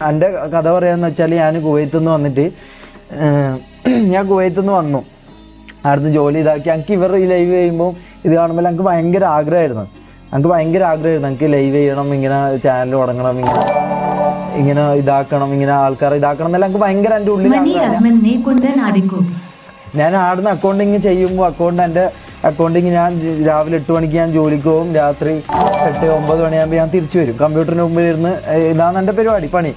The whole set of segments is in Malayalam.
എൻ്റെ കഥ പറയാന്ന് വെച്ചാൽ ഞാൻ കുവൈത്തിൽ നിന്ന് വന്നിട്ട് ഞാൻ കുവൈത്തിൽ നിന്ന് വന്നു. അവിടുന്ന് ജോലി ഇതാക്കി. എനിക്ക് ഇവർ ഈ ലൈവ് ചെയ്യുമ്പോൾ ഇത് കാണുമ്പോൾ എനിക്ക് ഭയങ്കര ആഗ്രഹമായിരുന്നു. എനിക്ക് ലൈവ് ചെയ്യണം, ഇങ്ങനെ ചാനൽ തുടങ്ങണം, ഇങ്ങനെ ഇതാക്കണം, ഇങ്ങനെ ആൾക്കാരെ ഇതാക്കണം എന്നെല്ലാം എനിക്ക് ഭയങ്കര എൻ്റെ ഉള്ളിൽ. ഞാൻ ആടുന്ന അക്കൗണ്ടിങ് ചെയ്യുമ്പോൾ എൻ്റെ അക്കൗണ്ടിങ് ഞാൻ രാവിലെ 8 മണിക്ക് ഞാൻ ജോലിക്ക് പോകും, രാത്രി 8-9 മണിയാകുമ്പോൾ ഞാൻ തിരിച്ചു വരും. കമ്പ്യൂട്ടറിന് മുമ്പിൽ ഇരുന്ന് ഇതാണ് എൻ്റെ പരിപാടി, പണി.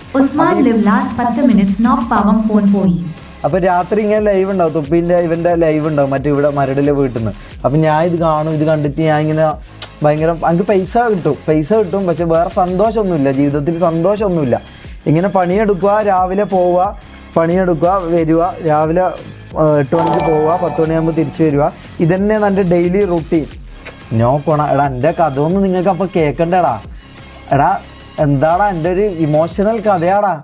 അപ്പോൾ രാത്രി ഇങ്ങനെ ലൈവ് ഉണ്ടാവും, തുപ്പിൻ്റെ ഇവൻ്റെ ലൈവ് ഉണ്ടാവും, മറ്റേ ഇവിടെ മരടിലെ വീട്ടിൽ നിന്ന്. അപ്പം ഞാൻ ഇത് കാണും. ഇത് കണ്ടിട്ട് ഞാൻ ഇങ്ങനെ ഭയങ്കര എനിക്ക് പൈസ കിട്ടും. പക്ഷെ വേറെ സന്തോഷമൊന്നുമില്ല, ജീവിതത്തിൽ സന്തോഷമൊന്നുമില്ല. ഇങ്ങനെ പണിയെടുക്കുക, രാവിലെ പോവുക, പണിയെടുക്കുക, വരിക, രാവിലെ 8 മണിക്ക് പോവുക, 10 മണിയാകുമ്പോൾ തിരിച്ചു വരിക. ഇതന്നെ എൻ്റെ ഡെയിലി റൂട്ടീൻ. നോക്കണം എടാ, എൻ്റെ കഥ ഒന്നും നിങ്ങൾക്ക് അപ്പോൾ കേൾക്കണ്ടേടാ. എടാ എന്താടാ എൻ്റെ ഒരു ഇമോഷണൽ കഥയാടാ.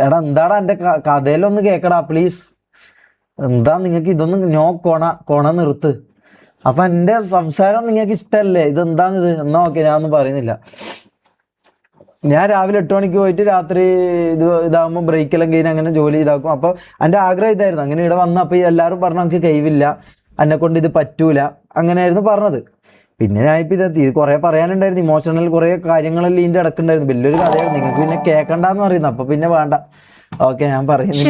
എടാ എന്താടാ എൻ്റെ കഥയിലൊന്ന് കേൾക്കടാ പ്ലീസ്. എന്താ നിങ്ങൾക്ക് ഇതൊന്നും കൊണ നിർത്ത്. അപ്പം എൻ്റെ സംസാരം നിങ്ങൾക്ക് ഇഷ്ടമല്ലേ? ഇതെന്താണിത്? എന്നാ ഓക്കെ, ഞാനൊന്നും പറയുന്നില്ല. ഞാൻ രാവിലെ 8 മണിക്ക് പോയിട്ട് രാത്രി ഇതാകുമ്പോൾ ബ്രേക്കെല്ലാം കഴിഞ്ഞ് അങ്ങനെ ജോലി ഇതാക്കും. അപ്പോൾ എൻ്റെ ആഗ്രഹം ഇതായിരുന്നു. അങ്ങനെ ഇവിടെ വന്ന് അപ്പോൾ എല്ലാവരും പറഞ്ഞു നമുക്ക് കഴിവില്ല, എന്നെക്കൊണ്ട് ഇത് പറ്റൂല, അങ്ങനെയായിരുന്നു പറഞ്ഞത്. പിന്നെ ഞാൻ ഇപ്പം ഇത് കുറേ പറയാനുണ്ടായിരുന്നു, ഇമോഷണൽ കുറേ കാര്യങ്ങളെല്ലാം ഇതിൻ്റെ ഇടക്കുണ്ടായിരുന്നു. വലിയൊരു കഥയായിരുന്നു. നിങ്ങൾക്ക് പിന്നെ കേൾക്കണ്ടെന്ന് പറയുന്നു. അപ്പോൾ പിന്നെ വേണ്ട, ഓക്കെ ഞാൻ പറയുന്നില്ല.